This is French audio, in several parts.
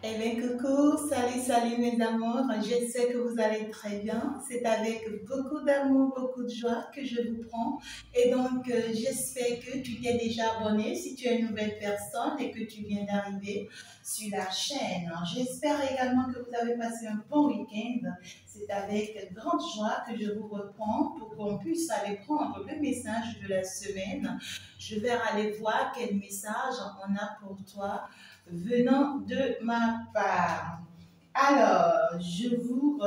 Eh bien, coucou, salut, salut mes amours. Je sais que vous allez très bien. C'est avec beaucoup d'amour, beaucoup de joie que je vous prends. Et donc, j'espère que tu t'es déjà abonné si tu es une nouvelle personne et que tu viens d'arriver sur la chaîne. J'espère également que vous avez passé un bon week-end. C'est avec grande joie que je vous reprends pour qu'on puisse aller prendre le message de la semaine. Je vais aller voir quel message on a pour toi venant de ma part. Alors, je vous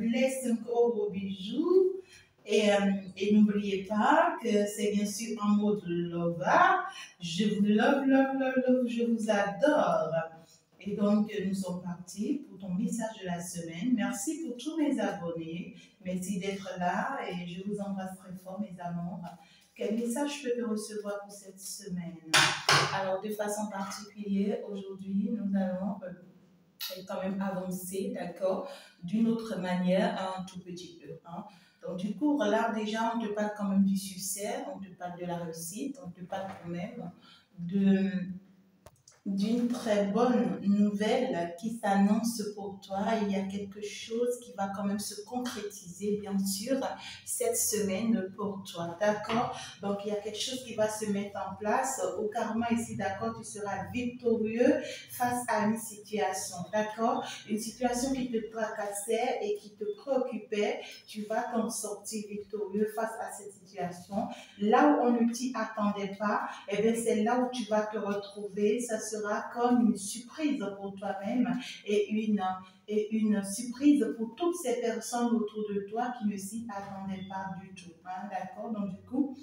laisse un gros bisou et n'oubliez pas que c'est bien sûr en mode lover. Je vous love, love, love, love, je vous adore. Et donc, nous sommes partis pour ton message de la semaine. Merci pour tous mes abonnés. Merci d'être là et je vous embrasse très fort, mes amours. Quel message je peux te recevoir pour cette semaine? Alors, de façon particulière, aujourd'hui, nous allons quand même avancer, d'accord, d'une autre manière, un tout petit peu. Hein. Donc, du coup, là, déjà, on te parle quand même du succès, on te parle de la réussite, on te parle quand même d'une très bonne nouvelle qui s'annonce pour toi. Il y a quelque chose qui va quand même se concrétiser, bien sûr, cette semaine pour toi, d'accord? Donc, il y a quelque chose qui va se mettre en place. Au karma ici, d'accord, tu seras victorieux face à une situation, d'accord? Une situation qui te tracassait et qui te préoccupait, tu vas t'en sortir victorieux face à cette situation. Là où on ne t'y attendait pas, eh bien, c'est là où tu vas te retrouver. Ça sera comme une surprise pour toi-même et une surprise pour toutes ces personnes autour de toi qui ne s'y attendaient pas du tout. Hein, d'accord? Donc, du coup,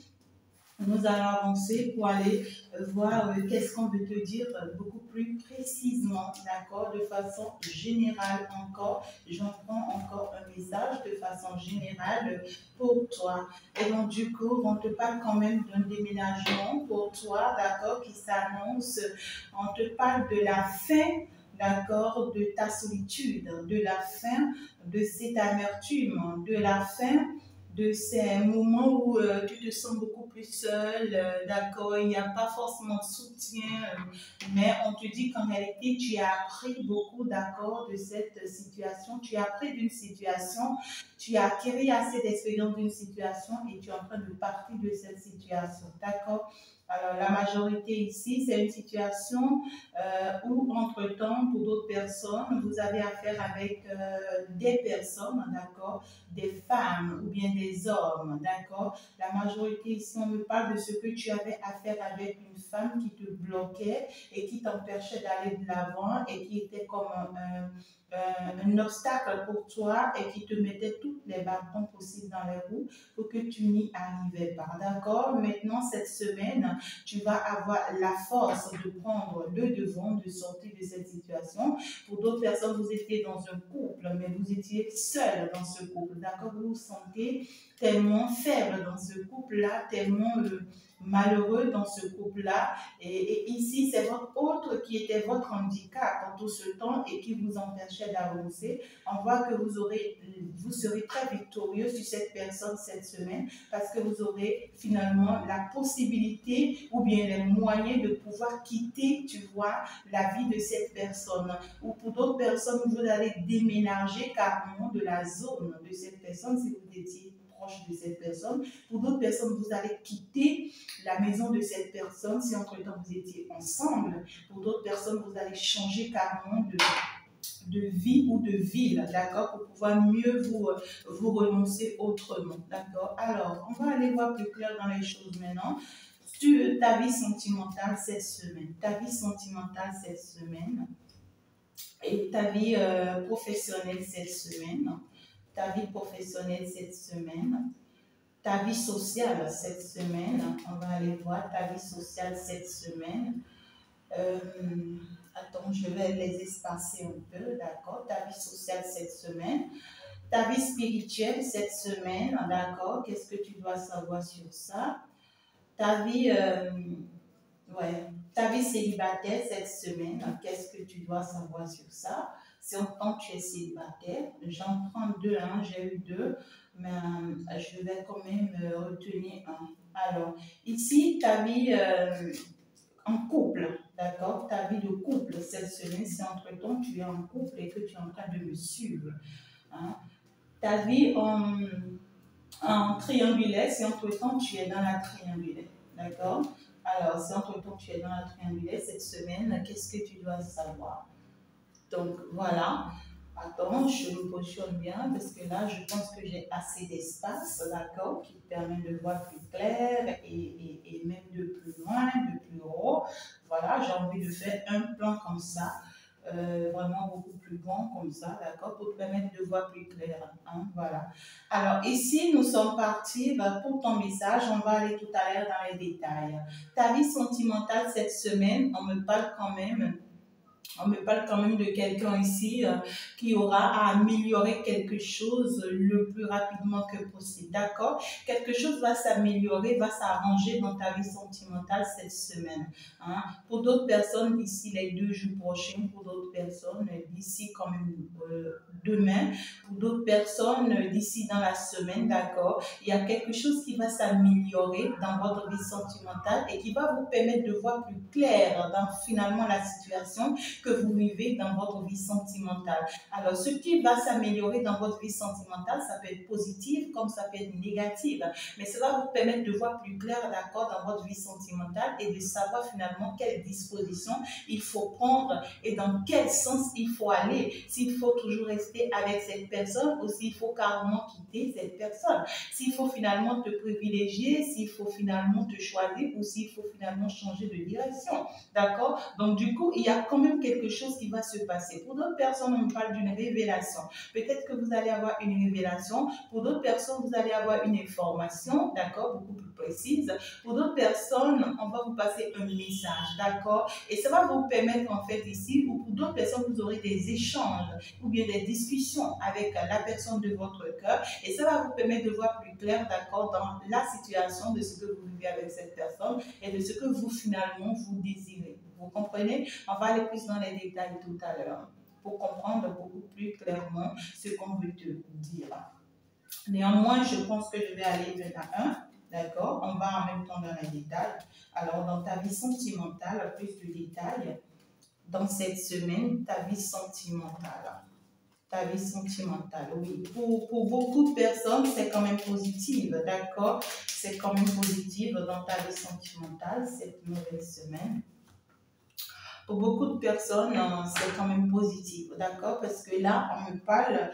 nous allons avancer pour aller voir qu'est-ce qu'on veut te dire beaucoup plus précisément, d'accord, de façon générale encore. J'en prends encore un message de façon générale pour toi. Et donc, du coup, on te parle quand même d'un déménagement pour toi, d'accord, qui s'annonce. On te parle de la fin, d'accord, de ta solitude, de la fin de cette amertume, de la fin de ces moments où tu te sens beaucoup plus seul, d'accord, il n'y a pas forcément de soutien, mais on te dit qu'en réalité, tu as appris beaucoup, d'accord, de cette situation, tu as appris d'une situation, tu as acquis assez d'expérience d'une situation et tu es en train de partir de cette situation, d'accord. Alors, la majorité ici, c'est une situation où, entre-temps, pour d'autres personnes, vous avez affaire avec des personnes, d'accord, des femmes ou bien des hommes, d'accord. La majorité ici, on me parle de ce que tu avais affaire avec une femme qui te bloquait et qui t'empêchait d'aller de l'avant et qui était comme un obstacle pour toi et qui te mettait toutes les bâtons possibles dans les roues pour que tu n'y arrivais pas, d'accord. Maintenant, cette semaine, tu vas avoir la force de prendre le devant, de sortir de cette situation. Pour d'autres personnes, vous étiez dans un couple, mais vous étiez seul dans ce couple, d'accord. Vous vous sentez tellement faible dans ce couple-là, tellement malheureux dans ce couple-là. Et ici, c'est votre autre qui était votre handicap en tout ce temps et qui vous empêchait d'avancer. On voit que vous serez très victorieux sur cette personne cette semaine parce que vous aurez finalement la possibilité ou bien les moyens de pouvoir quitter, tu vois, la vie de cette personne. Ou pour d'autres personnes, vous allez déménager carrément de la zone de cette personne si vous étiez proche de cette personne. Pour d'autres personnes, vous allez quitter la maison de cette personne si entre-temps vous étiez ensemble. Pour d'autres personnes, vous allez changer carrément de vie ou de ville, d'accord, pour pouvoir mieux vous renoncer autrement, d'accord. Alors, on va aller voir plus clair dans les choses maintenant. Sur ta vie sentimentale cette semaine, ta vie sentimentale cette semaine et ta vie professionnelle cette semaine, ta vie professionnelle cette semaine, ta vie sociale cette semaine, on va aller voir ta vie sociale cette semaine. Attends, je vais les espacer un peu, d'accord. Ta vie sociale cette semaine, ta vie spirituelle cette semaine, d'accord. Qu'est-ce que tu dois savoir sur ça? Ta vie, ta vie célibataire cette semaine, qu'est-ce que tu dois savoir sur ça? Si en tant que tu es célibataire, j'en prends deux, hein, j'ai eu deux, mais je vais quand même retenir un. Alors, ici, ta vie en couple, d'accord? Ta vie de couple cette semaine, si entre-temps tu es en couple et que tu es en train de me suivre. Hein? Ta vie en triangulaire, si entre-temps tu es dans la triangulaire, d'accord? Alors, si entre-temps tu es dans la triangulaire cette semaine, qu'est-ce que tu dois savoir? Donc, voilà. Attends, je me positionne bien parce que là, je pense que j'ai assez d'espace, d'accord, qui te permet de voir plus clair et même de plus loin, de plus haut. Voilà, j'ai envie de faire un plan comme ça, vraiment beaucoup plus grand comme ça, d'accord, pour te permettre de voir plus clair. Hein, voilà. Alors, ici, nous sommes partis pour ton message. On va aller tout à l'heure dans les détails. Ta vie sentimentale cette semaine, on me parle quand même de quelqu'un ici qui aura à améliorer quelque chose le plus rapidement que possible. D'accord? Quelque chose va s'améliorer, va s'arranger dans ta vie sentimentale cette semaine. Hein? Pour d'autres personnes, d'ici les 2 jours prochains, pour d'autres personnes, d'ici quand même demain, pour d'autres personnes, d'ici dans la semaine, d'accord? Il y a quelque chose qui va s'améliorer dans votre vie sentimentale et qui va vous permettre de voir plus clair dans finalement la situation que vous vivez dans votre vie sentimentale. Alors, ce qui va s'améliorer dans votre vie sentimentale, ça peut être positif comme ça peut être négatif, mais ça va vous permettre de voir plus clair, d'accord, dans votre vie sentimentale et de savoir finalement quelle disposition il faut prendre et dans quel sens il faut aller. S'il faut toujours rester avec cette personne ou s'il faut carrément quitter cette personne. S'il faut finalement te privilégier, s'il faut finalement te choisir ou s'il faut finalement changer de direction. D'accord? Donc, du coup, il y a quand même quelque chose qui va se passer. Pour d'autres personnes, on parle d'une révélation. Peut-être que vous allez avoir une révélation. Pour d'autres personnes, vous allez avoir une information, d'accord, beaucoup plus précise. Pour d'autres personnes, on va vous passer un message, d'accord? Et ça va vous permettre, en fait, ici, ou pour d'autres personnes, vous aurez des échanges ou bien des discussions avec la personne de votre cœur. Et ça va vous permettre de voir plus clair, d'accord, dans la situation de ce que vous vivez avec cette personne et de ce que vous, finalement, vous désirez. Vous comprenez? On va aller plus dans les détails tout à l'heure pour comprendre beaucoup plus clairement ce qu'on veut te dire. Néanmoins, je pense que je vais aller vers un. D'accord? On va en même temps dans les détails. Alors, dans ta vie sentimentale, plus de détails, dans cette semaine, ta vie sentimentale. Ta vie sentimentale, oui. Pour beaucoup de personnes, c'est quand même positif, d'accord? C'est quand même positif dans ta vie sentimentale, cette nouvelle semaine. Pour beaucoup de personnes, c'est quand même positif, d'accord? Parce que là, on me parle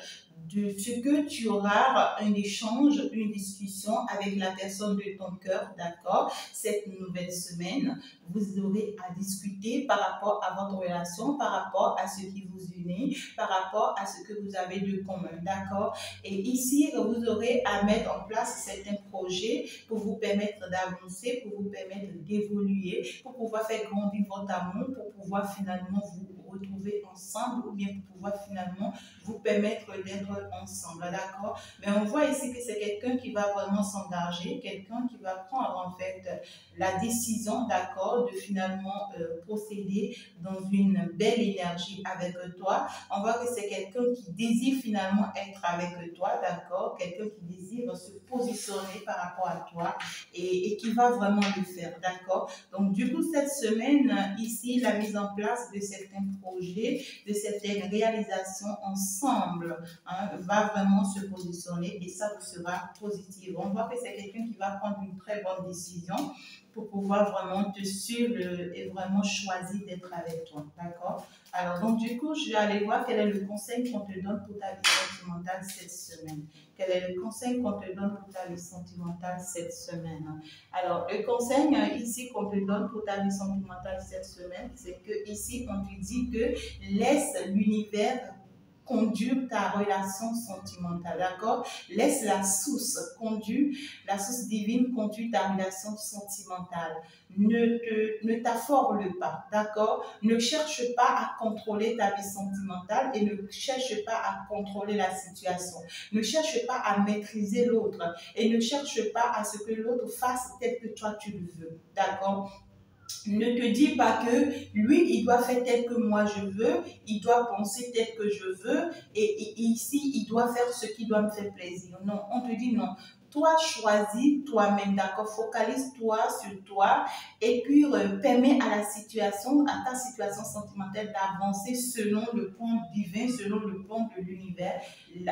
de ce que tu auras un échange, une discussion avec la personne de ton cœur, d'accord? Cette nouvelle semaine, vous aurez à discuter par rapport à votre relation, par rapport à ce qui vous unit, par rapport à ce que vous avez de commun, d'accord? Et ici, vous aurez à mettre en place certains projets pour vous permettre d'avancer, pour vous permettre d'évoluer, pour pouvoir faire grandir votre amour, pour pouvoir finalement vous retrouver ensemble ou bien pour pouvoir finalement vous permettre d'être ensemble, d'accord? Mais on voit ici que c'est quelqu'un qui va vraiment s'engager, quelqu'un qui va prendre en fait la décision, d'accord, de finalement procéder dans une belle énergie avec toi. On voit que c'est quelqu'un qui désire finalement être avec toi, d'accord? Quelqu'un qui désire se positionner par rapport à toi et qui va vraiment le faire, d'accord? Donc du coup, cette semaine, ici, la mise en place de certains projets, de certaines réalisations ensemble, hein, va vraiment se positionner et ça vous sera positif. On voit que c'est quelqu'un qui va prendre une très bonne décision pour pouvoir vraiment te suivre et vraiment choisir d'être avec toi, d'accord? Alors, donc, du coup, je vais aller voir quel est le conseil qu'on te donne pour ta vie sentimentale cette semaine. Quel est le conseil qu'on te donne pour ta vie sentimentale cette semaine? Alors, le conseil ici qu'on te donne pour ta vie sentimentale cette semaine, c'est que ici, on te dit que laisse l'univers conduire ta relation sentimentale, d'accord? Laisse la source conduire, la source divine conduire ta relation sentimentale. Ne t'afforle pas, d'accord? Ne cherche pas à contrôler ta vie sentimentale et ne cherche pas à contrôler la situation. Ne cherche pas à maîtriser l'autre et ne cherche pas à ce que l'autre fasse tel que toi tu le veux, d'accord? Ne te dis pas que lui, il doit faire tel que moi je veux, il doit penser tel que je veux, et ici, il doit faire ce qui doit me faire plaisir. Non, on te dit non. Toi, choisis toi-même, d'accord? Focalise-toi sur toi et puis permets à la situation, à ta situation sentimentale d'avancer selon le plan divin, selon le plan de l'univers.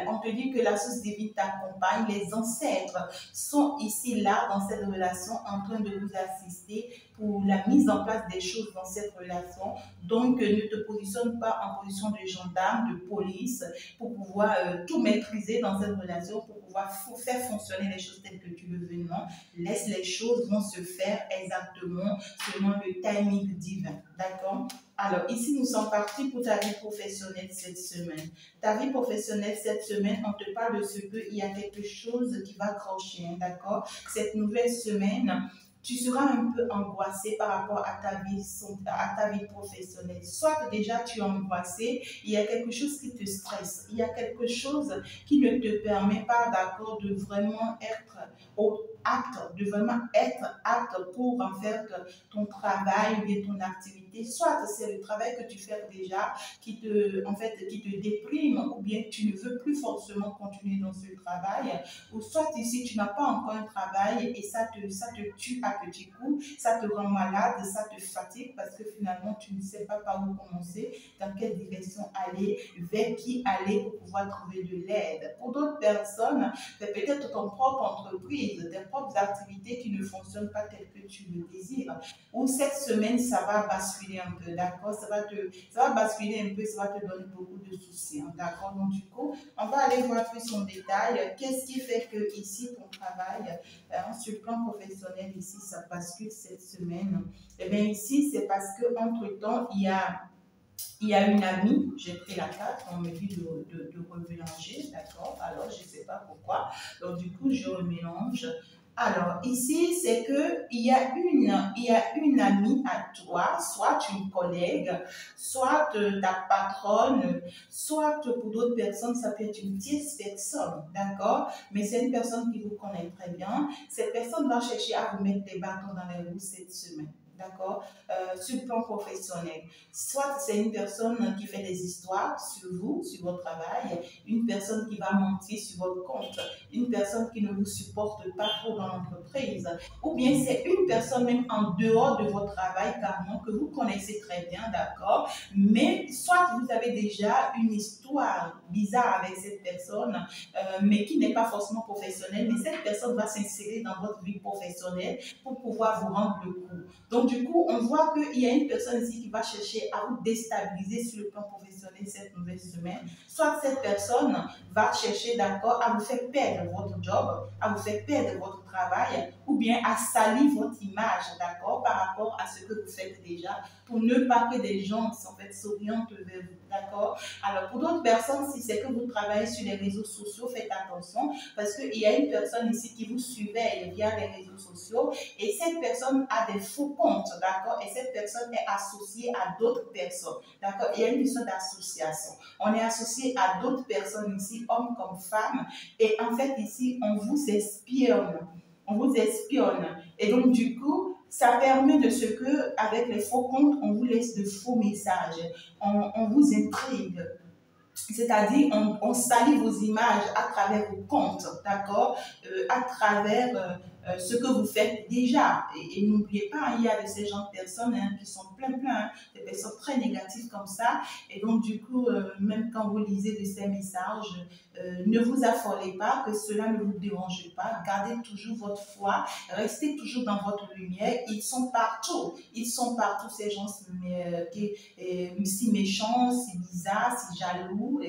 On te dit que la source divine t'accompagne, les ancêtres sont ici, là, dans cette relation, en train de vous assister pour la mise en place des choses dans cette relation. Donc, ne te positionne pas en position de gendarme, de police, pour pouvoir tout maîtriser dans cette relation, pour pouvoir faire fonctionner les choses telles que tu le veux. Non, laisse les choses vont se faire exactement selon le timing divin. D'accord? Alors, ici, nous sommes partis pour ta vie professionnelle cette semaine. Ta vie professionnelle cette semaine, on te parle de ce qu'il y a quelque chose qui va crocher, hein, d'accord? Cette nouvelle semaine, tu seras un peu angoissé par rapport à ta vie professionnelle. Soit déjà tu es angoissé, il y a quelque chose qui te stresse, il y a quelque chose qui ne te permet pas, d'accord, de vraiment être apte, de vraiment être apte pour en faire ton travail ou bien ton activité. Soit c'est le travail que tu fais déjà qui te déprime ou bien tu ne veux plus forcément continuer dans ce travail, ou soit ici tu n'as pas encore un travail et ça te tue à petits coups, ça te rend malade, ça te fatigue parce que finalement tu ne sais pas par où commencer, dans quelle direction aller, vers qui aller pour pouvoir trouver de l'aide. Pour d'autres personnes, c'est peut-être ton propre entreprise, tes propres activités qui ne fonctionnent pas telles que tu le désires. Ou cette semaine, ça va basculer un peu, d'accord? Ça va basculer un peu, ça va te donner beaucoup de soucis, hein, d'accord? Donc du coup, on va aller voir plus en détail. Qu'est-ce qui fait que ici, ton travail, sur le plan professionnel, ici, ça bascule cette semaine? Eh bien ici, c'est parce qu'entre-temps, il y a une amie, j'ai pris la carte, on me dit de remélanger, d'accord? Alors, je ne sais pas pourquoi. Donc, du coup, je remélange. Alors, ici, c'est qu'il y a une amie à toi, soit une collègue, soit ta patronne, soit pour d'autres personnes, ça peut être une tierce personne, d'accord? Mais c'est une personne qui vous connaît très bien. Cette personne va chercher à vous mettre des bâtons dans les roues cette semaine. D'accord? Sur le plan professionnel. Soit c'est une personne qui fait des histoires sur vous, sur votre travail, une personne qui va mentir sur votre compte, une personne qui ne vous supporte pas trop dans l'entreprise, ou bien c'est une personne même en dehors de votre travail, carrément, que vous connaissez très bien, d'accord? Mais soit vous avez déjà une histoire bizarre avec cette personne, mais qui n'est pas forcément professionnelle, mais cette personne va s'insérer dans votre vie professionnelle pour pouvoir vous rendre le coup. Donc, du coup, on voit qu'il y a une personne ici qui va chercher à vous déstabiliser sur le plan professionnel cette nouvelle semaine. Soit cette personne va chercher, d'accord, à vous faire perdre votre job, à vous faire perdre votre travail, ou bien à salir votre image, d'accord, par rapport à ce que vous faites déjà, pour ne pas que des gens en fait s'orientent vers vous, d'accord. Alors, pour d'autres personnes, si c'est que vous travaillez sur les réseaux sociaux, faites attention, parce qu'il y a une personne ici qui vous surveille via les réseaux sociaux, et cette personne a des faux comptes, d'accord, et cette personne est associée à d'autres personnes, d'accord. Il y a une mission d'association. On est associé à d'autres personnes ici, hommes comme femmes, et en fait ici, on vous espionne. On vous espionne. Et donc, du coup, ça permet de ce que, avec les faux comptes, on vous laisse de faux messages. On vous intrigue. C'est-à-dire, on salit vos images à travers vos comptes, d'accord, à travers ce que vous faites déjà. Et n'oubliez pas, il y a de ces gens de personnes qui sont plein, des personnes très négatives comme ça. Et donc, du coup, même quand vous lisez de ces messages, ne vous affolez pas, que cela ne vous dérange pas. Gardez toujours votre foi, restez toujours dans votre lumière. Ils sont partout, ces gens si méchants, si bizarres, si jaloux,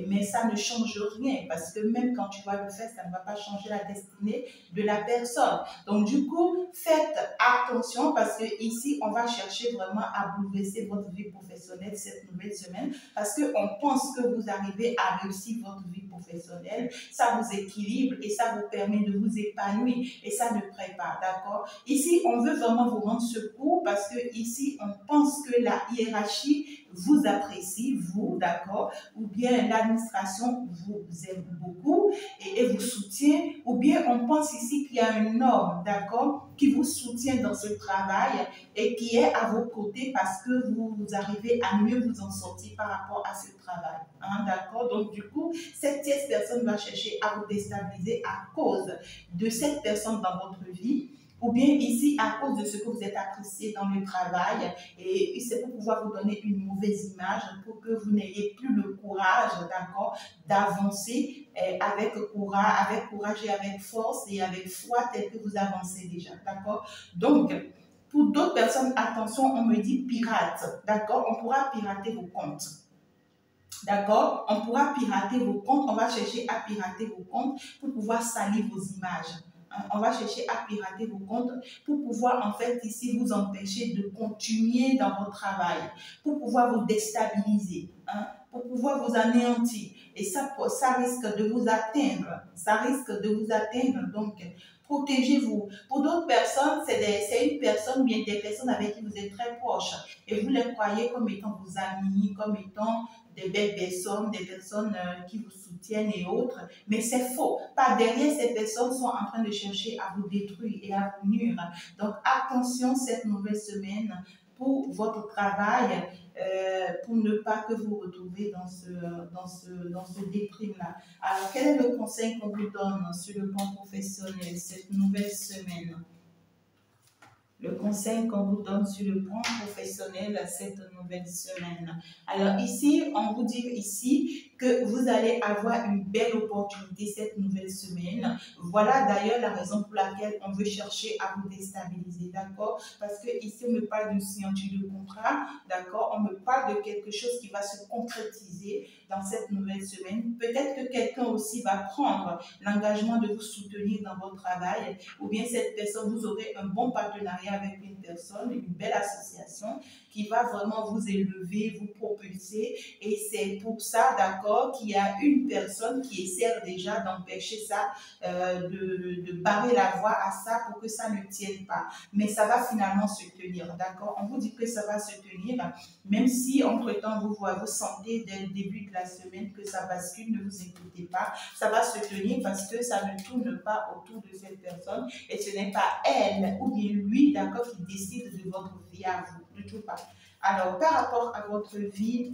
mais ça ne change rien parce que même quand tu vas le faire, ça ne va pas changer la destinée de la personne. Donc du coup, faites attention parce que ici, on va chercher vraiment à bouleverser votre vie professionnelle cette nouvelle semaine parce qu'on pense que vous arrivez à réussir votre vie professionnelle, ça vous équilibre et ça vous permet de vous épanouir et ça ne prépare, d'accord? Ici, on veut vraiment vous rendre secours parce que ici, on pense que la hiérarchie vous apprécie, vous, d'accord, ou bien l'administration vous aime beaucoup et vous soutient, ou bien on pense ici qu'il y a un homme, d'accord, qui vous soutient dans ce travail et qui est à vos côtés parce que vous arrivez à mieux vous en sortir par rapport à ce travail. Hein, d'accord? Donc, du coup, cette tierce personne va chercher à vous déstabiliser à cause de cette personne dans votre vie, ou bien ici à cause de ce que vous êtes apprécié dans le travail, et c'est pour pouvoir vous donner une mauvaise image, pour que vous n'ayez plus le courage, d'accord, d'avancer avec courage et avec force et avec foi tel que vous avancez déjà, d'accord. Donc, pour d'autres personnes, attention, on me dit pirate, d'accord, on pourra pirater vos comptes. D'accord? On pourra pirater vos comptes, on va chercher à pirater vos comptes pour pouvoir salir vos images. On va chercher à pirater vos comptes pour pouvoir, en fait, ici, vous empêcher de continuer dans votre travail, pour pouvoir vous déstabiliser, hein, pour pouvoir vous anéantir. Et ça risque de vous atteindre. Ça risque de vous atteindre. Donc, protégez-vous. Pour d'autres personnes, c'est une personne, bien des personnes avec qui vous êtes très proches. Et vous les croyez comme étant vos amis, comme étant des belles personnes, des personnes qui vous soutiennent et autres, mais c'est faux. Par derrière, ces personnes sont en train de chercher à vous détruire et à vous nuire. Donc, attention cette nouvelle semaine pour votre travail, pour ne pas que vous vous retrouviez dans ce déprime-là. Alors, quel est le conseil qu'on vous donne sur le plan professionnel cette nouvelle semaine? Le conseil qu'on vous donne sur le plan professionnel cette nouvelle semaine. Alors ici, on vous dit ici que vous allez avoir une belle opportunité cette nouvelle semaine. Voilà d'ailleurs la raison pour laquelle on veut chercher à vous déstabiliser, d'accord? Parce que ici, on me parle d'une signature de contrat, d'accord? On me parle de quelque chose qui va se concrétiser dans cette nouvelle semaine. Peut-être que quelqu'un aussi va prendre l'engagement de vous soutenir dans votre travail, ou bien cette personne, vous aurez un bon partenariat avec une personne, une belle association qui va vraiment vous élever, vous propulser. Et c'est pour ça, d'accord, qu'il y a une personne qui essaie déjà d'empêcher ça, de barrer la voie à ça pour que ça ne tienne pas. Mais ça va finalement se tenir, d'accord? On vous dit que ça va se tenir, même si entre-temps vous sentez dès le début de la semaine que ça bascule, ne vous inquiétez pas, ça va se tenir parce que ça ne tourne pas autour de cette personne et ce n'est pas elle ou bien lui, d'accord, qui décide de votre vie à vous, du tout pas. Alors, par rapport à votre vie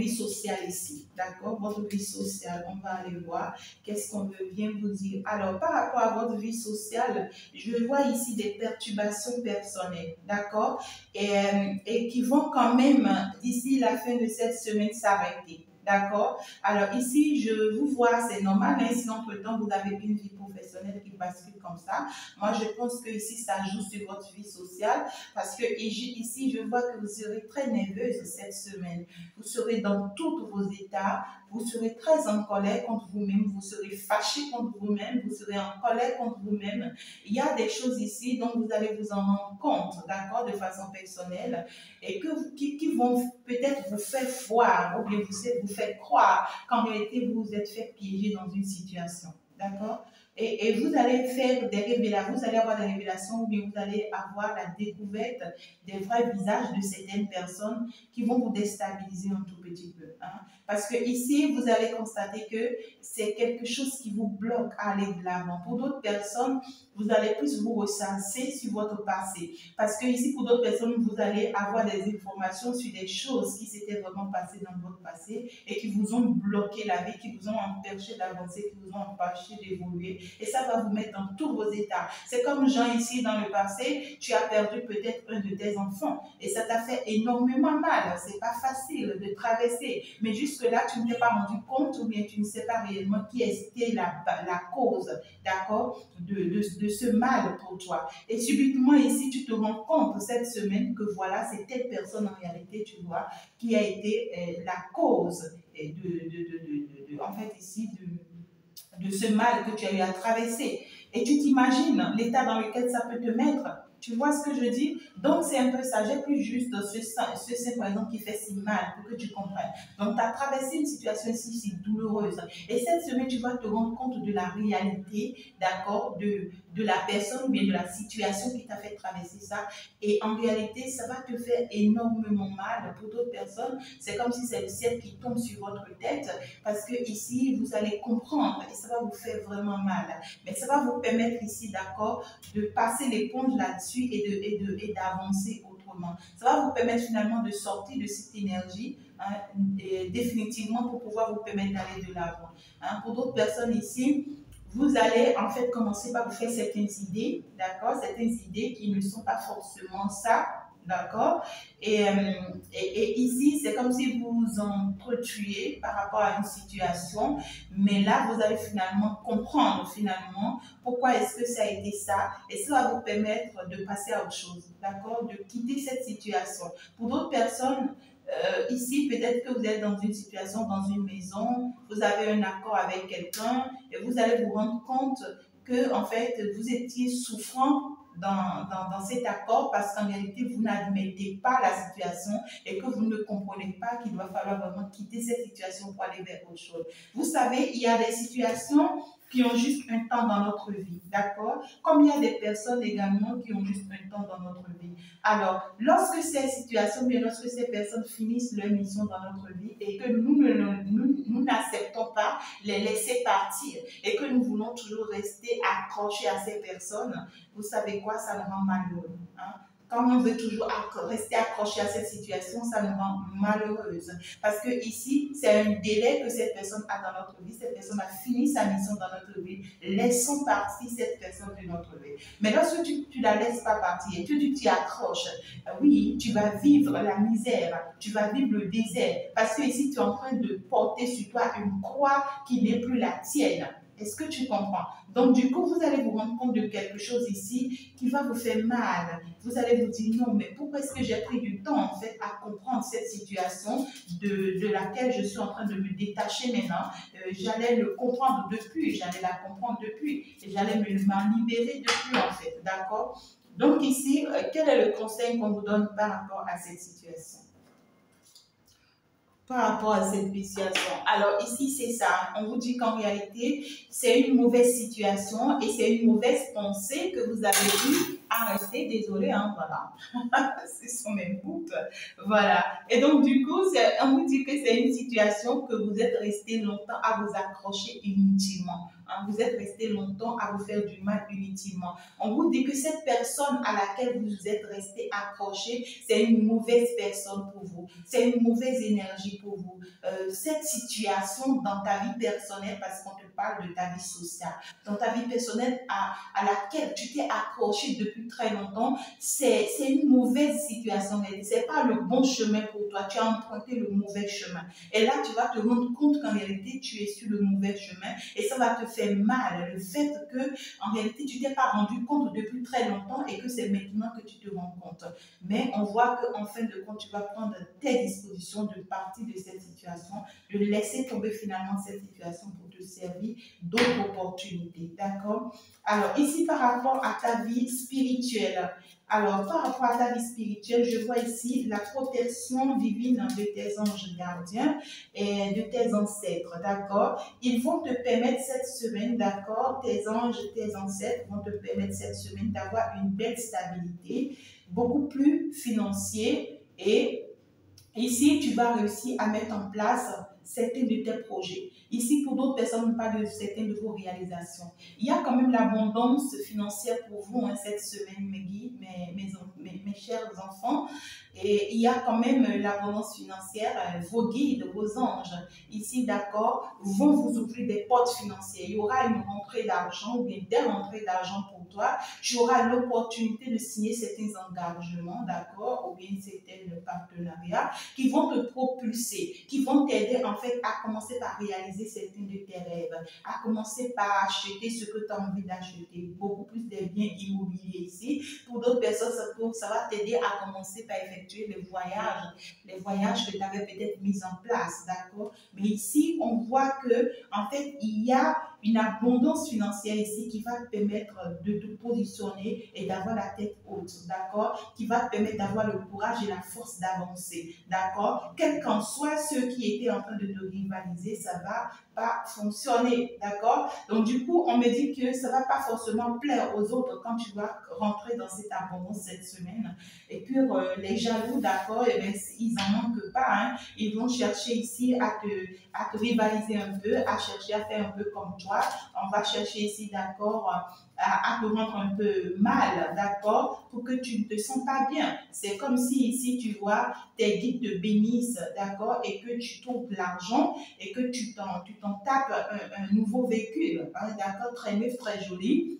sociale ici, d'accord, votre vie sociale, on va aller voir qu'est-ce qu'on veut bien vous dire. Alors, par rapport à votre vie sociale, je vois ici des perturbations personnelles, d'accord, et qui vont quand même, d'ici la fin de cette semaine, s'arrêter. D'accord? Alors ici, je vous vois, c'est normal, mais si entre-temps, vous avez une vie professionnelle qui bascule comme ça, moi, je pense que ici, ça joue sur votre vie sociale parce que ici, je vois que vous serez très nerveuse cette semaine. Vous serez dans tous vos états, vous serez très en colère contre vous-même, vous serez fâché contre vous-même, vous serez en colère contre vous-même. Il y a des choses ici dont vous allez vous en rendre compte, d'accord, de façon personnelle, et qui vont peut-être vous faire voir ou bien vous faire croire qu'en réalité vous vous êtes fait piéger dans une situation, d'accord? Et vous allez faire des révélations, vous allez avoir des révélations ou bien vous allez avoir la découverte des vrais visages de certaines personnes qui vont vous déstabiliser un tout petit peu. Hein? Parce que ici, vous allez constater que c'est quelque chose qui vous bloque à aller de l'avant. Pour d'autres personnes, vous allez plus vous recenser sur votre passé. Parce que ici, pour d'autres personnes, vous allez avoir des informations sur des choses qui s'étaient vraiment passées dans votre passé et qui vous ont bloqué la vie, qui vous ont empêché d'avancer, qui vous ont empêché d'évoluer. Et ça va vous mettre dans tous vos états. C'est comme Jean ici, dans le passé, tu as perdu peut-être un de tes enfants et ça t'a fait énormément mal. C'est pas facile de traverser. Mais jusque-là, tu ne t'es pas rendu compte ou bien tu ne sais pas réellement qui était la cause, d'accord, de ce mal pour toi. Et subitement ici, tu te rends compte cette semaine que voilà, c'est telle personne en réalité, tu vois, qui a été la cause en fait ici, de ce mal que tu as eu à traverser. Et tu t'imagines l'état dans lequel ça peut te mettre. Tu vois ce que je dis? Donc, c'est un peu ça. J'ai pris juste ce sein, par exemple, qui fait si mal pour que tu comprennes. Donc, tu as traversé une situation si douloureuse. Et cette semaine, tu vas te rendre compte de la réalité, d'accord, de de la personne ou bien de la situation qui t'a fait traverser ça. Et en réalité, ça va te faire énormément mal. Pour d'autres personnes, c'est comme si c'est le ciel qui tombe sur votre tête parce que ici, vous allez comprendre et ça va vous faire vraiment mal. Mais ça va vous permettre ici, d'accord, de passer l'éponge là-dessus et d'avancer autrement. Ça va vous permettre finalement de sortir de cette énergie, hein, définitivement pour pouvoir vous permettre d'aller de l'avant. Hein. Pour d'autres personnes ici, vous allez en fait commencer par vous faire certaines idées, d'accord, certaines idées qui ne sont pas forcément ça, d'accord, et ici c'est comme si vous vous entretuez par rapport à une situation, mais là vous allez finalement comprendre finalement pourquoi est-ce que ça a été ça, et ça va vous permettre de passer à autre chose, d'accord, de quitter cette situation. Pour d'autres personnes, ici, peut-être que vous êtes dans une situation, dans une maison, vous avez un accord avec quelqu'un et vous allez vous rendre compte que, en fait, vous étiez souffrant dans cet accord parce qu'en réalité, vous n'admettez pas la situation et que vous ne comprenez pas qu'il va falloir vraiment quitter cette situation pour aller vers autre chose. Vous savez, il y a des situations qui ont juste un temps dans notre vie, d'accord? Comme il y a des personnes également qui ont juste un temps dans notre vie. Alors, lorsque ces situations, bien lorsque ces personnes finissent leur mission dans notre vie et que nous n'acceptons pas les laisser partir et que nous voulons toujours rester accrochés à ces personnes, vous savez quoi, ça nous rend malheureux. Hein? Quand on veut toujours rester accroché à cette situation, ça nous rend malheureuse. Parce que ici, c'est un délai que cette personne a dans notre vie. Cette personne a fini sa mission dans notre vie. Laissons partir cette personne de notre vie. Mais lorsque tu ne la laisses pas partir et que tu t'y accroches, oui, tu vas vivre la misère, tu vas vivre le désert. Parce que ici, tu es en train de porter sur toi une croix qui n'est plus la tienne. Est-ce que tu comprends? Donc, du coup, vous allez vous rendre compte de quelque chose ici qui va vous faire mal. Vous allez vous dire, non, mais pourquoi est-ce que j'ai pris du temps, en fait, à comprendre cette situation de laquelle je suis en train de me détacher maintenant? J'allais le comprendre depuis, j'allais la comprendre depuis, et j'allais m'en libérer depuis, en fait, d'accord? Donc, ici, quel est le conseil qu'on vous donne par rapport à cette situation? Par rapport à cette situation. Alors ici, c'est ça. On vous dit qu'en réalité, c'est une mauvaise situation et c'est une mauvaise pensée que vous avez eu à rester. Désolé, hein, voilà. Ce sont mes boucles. Voilà. Et donc, du coup, on vous dit que c'est une situation que vous êtes resté longtemps à vous accrocher inutilement. Hein. Vous êtes resté longtemps à vous faire du mal inutilement. On vous dit que cette personne à laquelle vous êtes resté accroché, c'est une mauvaise personne pour vous. C'est une mauvaise énergie pour vous. Cette situation dans ta vie personnelle, parce qu'on te parle de ta vie sociale, dans ta vie personnelle à laquelle tu t'es accroché depuis très longtemps, c'est une mauvaise situation. C'est pas le bon chemin pour toi. Tu as emprunté le mauvais chemin. Et là, tu vas te rendre compte qu'en réalité, tu es sur le mauvais chemin et ça va te faire mal. Le fait que, en réalité, tu t'es pas rendu compte depuis très longtemps et que c'est maintenant que tu te rends compte. Mais on voit qu'en fin de compte, tu vas prendre tes dispositions de partir de cette situation, de laisser tomber finalement cette situation pour te servir d'autres opportunités. D'accord? Alors, ici, par rapport à ta vie spirituelle, alors, par rapport à ta vie spirituelle, je vois ici la protection divine de tes anges gardiens et de tes ancêtres, d'accord? Ils vont te permettre cette semaine, d'accord? Tes anges, tes ancêtres vont te permettre cette semaine d'avoir une belle stabilité, beaucoup plus financier et ici, tu vas réussir à mettre en place certains de tes projets. Ici, pour d'autres personnes, on parle de certaines de vos réalisations. Il y a quand même l'abondance financière pour vous hein, cette semaine, mes chers enfants. Et il y a quand même l'abondance financière, vos guides, vos anges, ici, d'accord, vont vous ouvrir des portes financières. Il y aura une rentrée d'argent ou bien des rentrées d'argent pour toi. Tu auras l'opportunité de signer certains engagements, d'accord, ou bien certains partenariats qui vont te propulser, qui vont t'aider en fait à commencer par réaliser certains de tes rêves, à commencer par acheter ce que tu as envie d'acheter, beaucoup plus des biens immobiliers ici. Pour d'autres personnes, ça va t'aider à commencer par effectuer les voyages que tu avais peut-être mis en place, d'accord? Mais ici, on voit que en fait, il y a une abondance financière ici qui va te permettre de te positionner et d'avoir la tête haute, d'accord? Qui va te permettre d'avoir le courage et la force d'avancer, d'accord? Quels qu'en soient ceux qui étaient en train de te rivaliser, ça va pas fonctionner, d'accord? Donc du coup, on me dit que ça va pas forcément plaire aux autres quand tu vas rentrer dans cette abondance cette semaine. Et puis les jaloux, d'accord, eh bien, ils en manquent pas, hein. Ils vont chercher ici à te rivaliser un peu, à chercher à faire un peu comme toi. On va chercher ici, d'accord, à te rendre un peu mal, d'accord, pour que tu ne te sens pas bien. C'est comme si ici, tu vois, tes guides te bénissent, d'accord, et que tu trouves l'argent et que tu t'en tapes un nouveau véhicule, hein, d'accord, très neuf, très joli,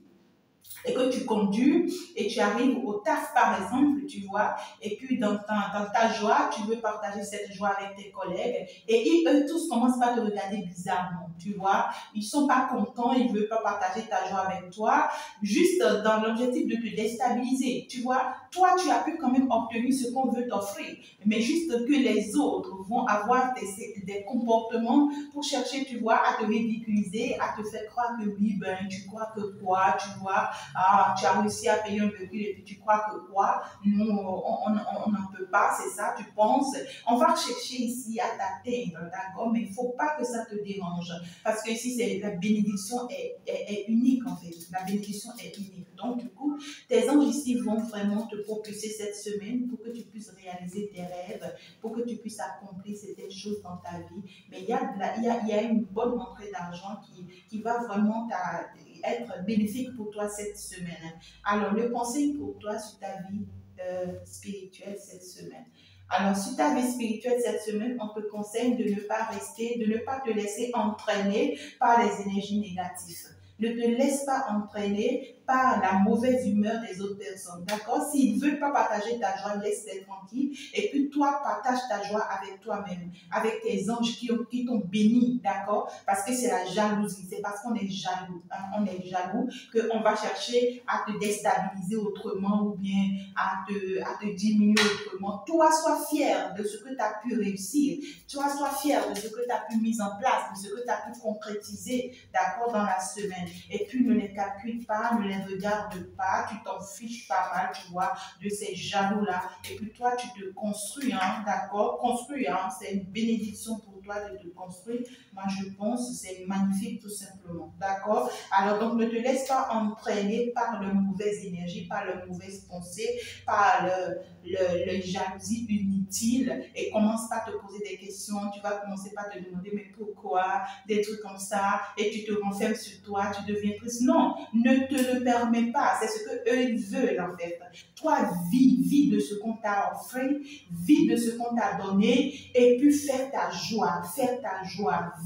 et que tu conduis et tu arrives au taf par exemple, tu vois, et puis dans ta joie, tu veux partager cette joie avec tes collègues et eux tous commencent par te regarder bizarrement, tu vois, ils sont pas contents, ils veulent pas partager ta joie avec toi, juste dans l'objectif de te déstabiliser, tu vois, toi tu as pu quand même obtenir ce qu'on veut t'offrir, mais juste que les autres vont avoir des comportements pour chercher, tu vois, à te ridiculiser, à te faire croire que oui, ben tu crois que quoi, tu vois, ah, tu as réussi à payer un véhicule et puis tu crois que quoi? Nous, on n'en peut pas, c'est ça, tu penses. On va chercher ici à t'atteindre, d'accord? Mais il ne faut pas que ça te dérange. Parce que ici, la bénédiction est unique, en fait. La bénédiction est unique. Donc, du coup, tes anges ici vont vraiment te propulser cette semaine pour que tu puisses réaliser tes rêves, pour que tu puisses accomplir certaines choses dans ta vie. Mais il y a une bonne rentrée d'argent qui va vraiment être bénéfique pour toi cette semaine. Alors, le conseil pour toi sur ta vie spirituelle cette semaine. Alors, sur ta vie spirituelle cette semaine, on te conseille de ne pas te laisser entraîner par les énergies négatives. Ne te laisse pas entraîner par la mauvaise humeur des autres personnes. D'accord? S'ils ne veulent pas partager ta joie, laisse-les tranquilles. Et puis toi, partage ta joie avec toi-même, avec tes anges qui t'ont béni. D'accord? Parce que c'est la jalousie. C'est parce qu'on est jaloux. Hein? On est jaloux qu'on va chercher à te déstabiliser autrement ou bien à te diminuer autrement. Toi, sois fier de ce que tu as pu réussir. Toi, sois fier de ce que tu as pu mettre en place, de ce que tu as pu concrétiser, d'accord, dans la semaine. Et puis, ne les calcule pas, ne les regarde pas, tu t'en fiches pas mal, tu vois, de ces jaloux-là. Et puis, toi, tu te construis, hein, d'accord? Construis, hein, c'est une bénédiction pour toi de te construire. Moi, je pense, c'est magnifique tout simplement, d'accord? Alors, donc, ne te laisse pas entraîner par le mauvaise énergie, par le mauvaises pensées, par le jalousie inutile et commence pas à te poser des questions. Tu vas commencer par te demander, mais pourquoi? Des trucs comme ça, et tu te renfermes sur toi, tu deviens triste. Non, ne te le permets pas. C'est ce que eux ils veulent en fait. Toi, vis de ce qu'on t'a offert, vis de ce qu'on t'a donné, et puis fais ta joie,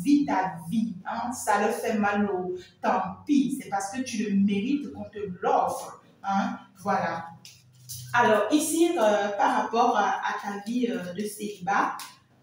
vis ta vie. Hein? Ça leur fait mal au tant pis, c'est parce que tu le mérites qu'on te l'offre. Hein? Voilà. Alors ici, par rapport à ta vie de célibat,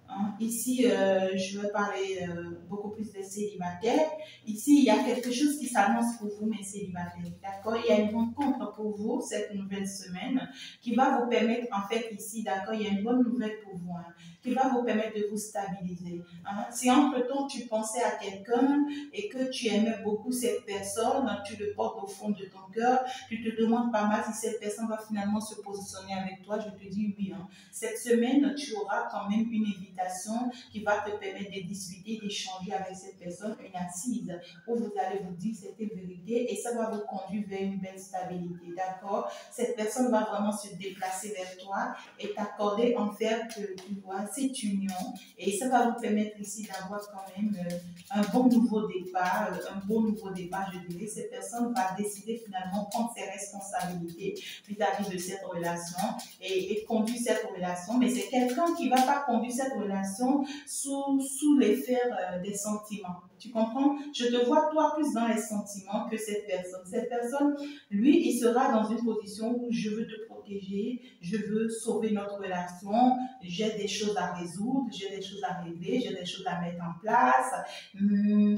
hein, ici, je vais parler beaucoup plus des célibataires. Ici, il y a quelque chose qui s'annonce pour vous, mes célibataires. D'accord? Il y a une rencontre pour vous cette nouvelle semaine qui va vous permettre, en fait, ici, d'accord, il y a une bonne nouvelle pour vous, hein, qui va vous permettre de vous stabiliser. Hein. Si entre-temps, tu pensais à quelqu'un et que tu aimais beaucoup cette personne, tu le portes au fond de ton cœur, tu te demandes pas mal si cette personne va finalement se positionner avec toi, je te dis oui. Hein. Cette semaine, tu auras quand même une invitation qui va te permettre de discuter, d'échanger avec cette personne, une assise où vous allez vous dire cette vérité et ça va vous conduire vers une belle stabilité, d'accord? Cette personne va vraiment se déplacer vers toi et t'accorder en fait, tu vois, cette union et ça va vous permettre ici d'avoir quand même un bon nouveau départ, je dirais. Cette personne va décider finalement prendre ses responsabilités vis-à-vis de cette relation et conduire cette relation, mais c'est quelqu'un qui ne va pas conduire cette relation sous l'effet des sentiments. Tu comprends? Je te vois toi plus dans les sentiments que cette personne. Cette personne, lui, il sera dans une position où je veux te protéger, je veux sauver notre relation, j'ai des choses à résoudre, j'ai des choses à régler, j'ai des choses à mettre en place.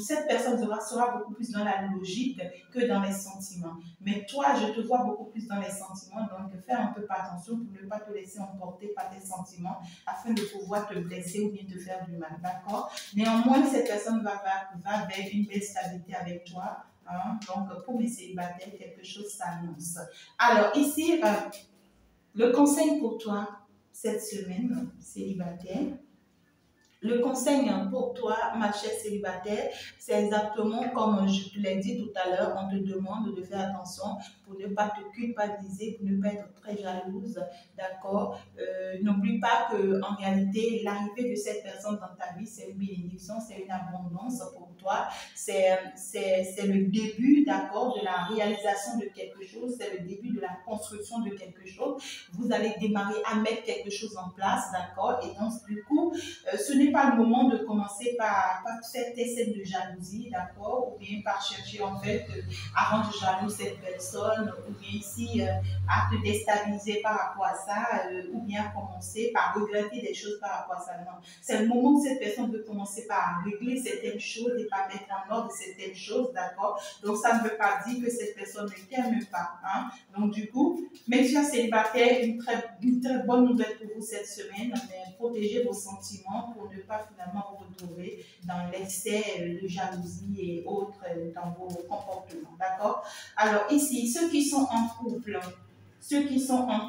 Cette personne sera beaucoup plus dans la logique que dans les sentiments. Mais toi, je te vois beaucoup plus dans les sentiments, donc fais un peu attention pour ne pas te laisser emporter par tes sentiments afin de pouvoir te blesser blesser ou bien te faire du mal, d'accord? Néanmoins, cette personne va vers une belle stabilité avec toi. Hein? Donc, pour les célibataires, quelque chose s'annonce. Alors, ici, le conseil pour toi cette semaine, célibataire, le conseil pour toi, ma chère célibataire, c'est exactement comme je te l'ai dit tout à l'heure, on te demande de faire attention pour ne pas te culpabiliser, pour ne pas être très jalouse, d'accord? N'oublie pas qu'en réalité, l'arrivée de cette personne dans ta vie, c'est une bénédiction, c'est une abondance pour toi, c'est le début, d'accord, de la réalisation de quelque chose, c'est le début de la construction de quelque chose. Vous allez démarrer à mettre quelque chose en place, d'accord? Et donc, du coup, ce n'est pas le moment de commencer par faire tes scènes de jalousie, d'accord, ou bien par chercher en fait à rendre jaloux cette personne, ou bien ici à te déstabiliser par rapport à ça, ou bien commencer par regretter des choses par rapport à ça. Non, c'est le moment où cette personne veut commencer par régler certaines choses et par mettre en ordre certaines choses, d'accord. Donc ça ne veut pas dire que cette personne ne t'aime pas. Hein? Donc du coup, même si tu es célibataire, une très bonne nouvelle pour vous cette semaine, mais protégez vos sentiments pour ne pas finalement vous retrouver dans l'excès de jalousie et autres dans vos comportements, d'accord? Alors ici, ceux qui sont en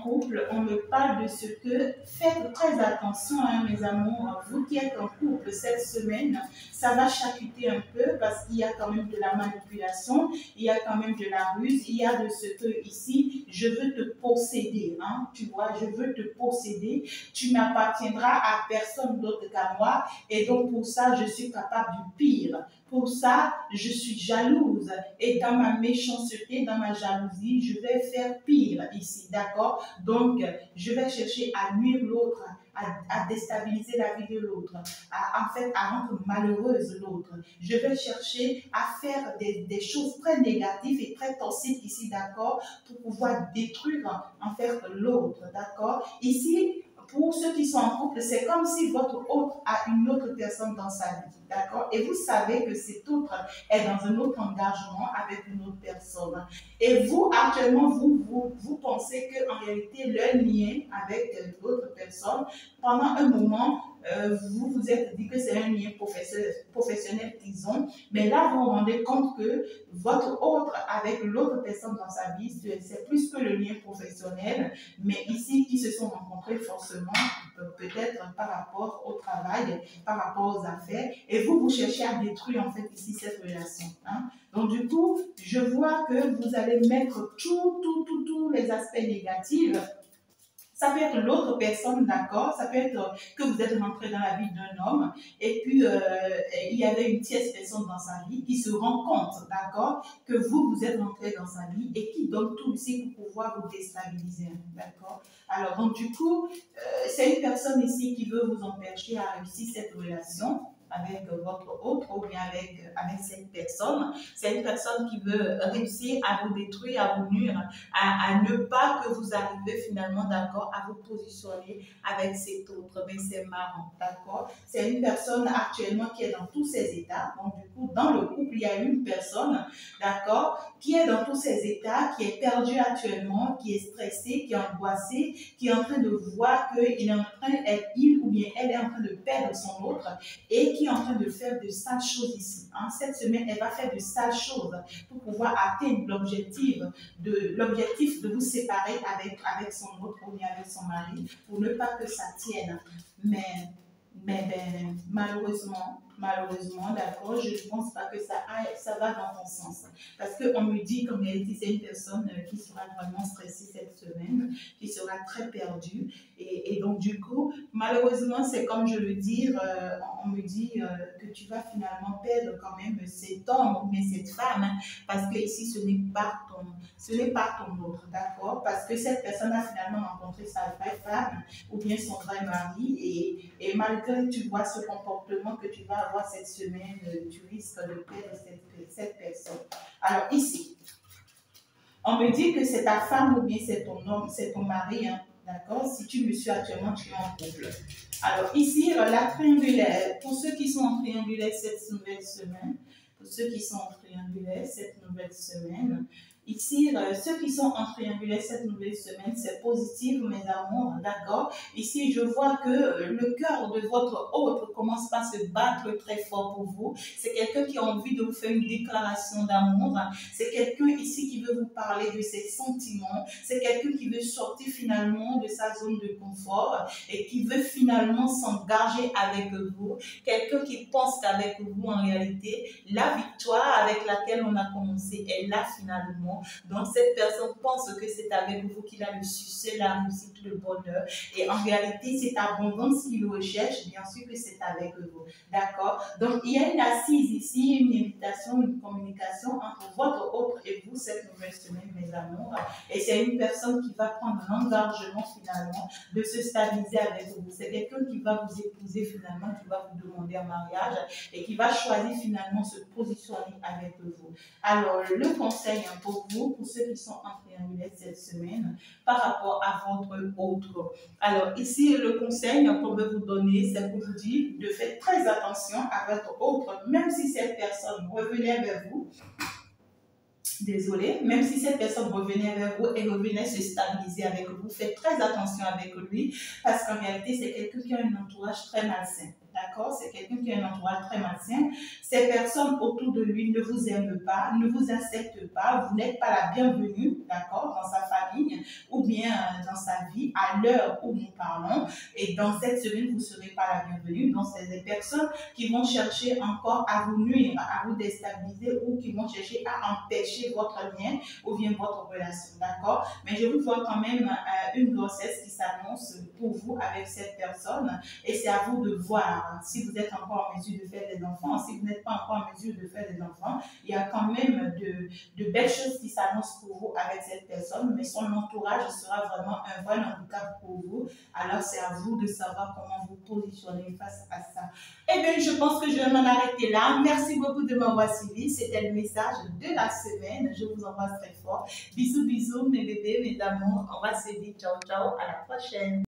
couple, on me parle de ce que, faites très attention, hein, mes amours, vous qui êtes en couple cette semaine, ça va chacuter un peu parce qu'il y a quand même de la manipulation, il y a quand même de la ruse, il y a de ce que ici, je veux te posséder, hein, tu vois, je veux te posséder, tu n'appartiendras à personne d'autre qu'à moi et donc pour ça, je suis capable du pire. Pour ça, je suis jalouse et dans ma méchanceté, dans ma jalousie, je vais faire pire ici, d'accord? Donc, je vais chercher à nuire l'autre, à déstabiliser la vie de l'autre, en fait, à rendre malheureuse l'autre. Je vais chercher à faire des choses très négatives et très toxiques ici, d'accord? Pour pouvoir détruire, en fait, l'autre, d'accord? Ici, pour ceux qui sont en couple, c'est comme si votre autre a une autre personne dans sa vie, d'accord? Et vous savez que cet autre est dans un autre engagement avec une autre personne. Et vous, actuellement, vous pensez qu'en réalité, leur lien avec l'autre personne, pendant un moment, vous vous êtes dit que c'est un lien professionnel qu'ils ont, mais là, vous vous rendez compte que votre autre avec l'autre personne dans sa vie, c'est plus que le lien professionnel, mais ici, qui se sont rencontrés forcément, peut-être par rapport au travail, par rapport aux affaires, et vous cherchez à détruire en fait ici cette relation. Hein? Donc du coup, je vois que vous allez mettre tous les aspects négatifs. Ça peut être l'autre personne, d'accord? Ça peut être que vous êtes rentré dans la vie d'un homme et puis il y avait une tierce personne dans sa vie qui se rend compte, d'accord? Que vous êtes rentré dans sa vie et qui donne tout ici pour pouvoir vous déstabiliser, d'accord? Alors, donc du coup, c'est une personne ici qui veut vous empêcher à réussir cette relation avec votre autre ou bien avec cette personne. C'est une personne qui veut réussir à vous détruire, à vous nuire, à ne pas que vous arrivez finalement, d'accord, à vous positionner avec cet autre. Mais c'est marrant, d'accord? C'est une personne actuellement qui est dans tous ses états. Donc, du coup, dans le couple, il y a une personne, d'accord, qui est dans tous ses états, qui est perdue actuellement, qui est stressée, qui est angoissée, qui est en train de voir il ou bien elle est en train de perdre son autre et qui est en train de faire de sales choses ici. Hein. Cette semaine, elle va faire de sales choses pour pouvoir atteindre l'objectif de vous séparer avec son autre ou bien avec son mari pour ne pas que ça tienne. Mais malheureusement, d'accord, je ne pense pas que ça va dans ton sens. Parce qu'on me dit qu'en réalité, c'est une personne qui sera vraiment stressée cette semaine, qui sera très perdue. Et donc, du coup, malheureusement, c'est comme je le dis, on me dit que tu vas finalement perdre quand même cet homme ou bien cette femme, hein, parce que ici, ce n'est pas ton autre, d'accord? Parce que cette personne a finalement rencontré sa vraie femme ou bien son vrai mari et malgré que tu vois ce comportement que tu vas avoir cette semaine, tu risques de perdre cette personne. Alors ici, on me dit que c'est ta femme ou bien c'est ton homme, c'est ton mari, hein, d'accord? Si tu me suis actuellement, tu es en couple. Alors ici, la triangulaire, pour ceux qui sont en triangulaire cette nouvelle semaine, Ici, ceux qui sont en triangulaire cette nouvelle semaine, c'est positif, mes amours, d'accord? Ici, je vois que le cœur de votre hôte commence par se battre très fort pour vous. C'est quelqu'un qui a envie de vous faire une déclaration d'amour. C'est quelqu'un ici qui veut vous parler de ses sentiments. C'est quelqu'un qui veut sortir finalement de sa zone de confort et qui veut finalement s'engager avec vous. Quelqu'un qui pense qu'avec vous, en réalité, la victoire avec laquelle on a commencé est là finalement. Donc, cette personne pense que c'est avec vous qu'il a le succès, la réussite, le bonheur. Et en réalité, c'est abondance qu'il recherche. Bien sûr que c'est avec vous. D'accord? Donc, il y a une assise ici, une invitation, une communication entre votre autre et vous cette nouvelle semaine, mes amours. Et c'est une personne qui va prendre l'engagement finalement de se stabiliser avec vous. C'est quelqu'un qui va vous épouser finalement, qui va vous demander en mariage et qui va choisir finalement se positionner avec vous. Alors, le conseil pour vous, pour ceux qui sont en triangulaire cette semaine, par rapport à votre autre. Alors, ici, le conseil qu'on veut vous donner, c'est pour vous dire de faire très attention à votre autre, même si cette personne revenait vers vous. Désolé, même si cette personne revenait vers vous et revenait se stabiliser avec vous, faites très attention avec lui parce qu'en réalité, c'est quelqu'un qui a un entourage très malsain. D'accord? C'est quelqu'un qui a un entourage très malsain. Ces personnes autour de lui ne vous aiment pas, ne vous acceptent pas, vous n'êtes pas la bienvenue, d'accord, dans sa famille ou bien dans sa vie à l'heure où nous parlons. Et dans cette semaine, vous ne serez pas la bienvenue. Donc, c'est des personnes qui vont chercher encore à vous nuire, à vous déstabiliser ou qui vont chercher à empêcher votre lien ou bien votre relation, d'accord? Mais je vous vois quand même une grossesse qui s'annonce pour vous avec cette personne et c'est à vous de voir si vous êtes encore en mesure de faire des enfants. Si vous n'êtes pas encore en mesure de faire des enfants, il y a quand même de belles choses qui s'annoncent pour vous avec cette personne, mais son entourage sera vraiment un vrai handicap pour vous. Alors c'est à vous de savoir comment vous positionner face à ça. Eh bien, je pense que je vais m'en arrêter là. Merci beaucoup de m'avoir suivi. C'était le message de la semaine. Je vous embrasse très fort. Bisous, bisous, mes bébés, mes amours. On va se dire ciao, ciao. À la prochaine.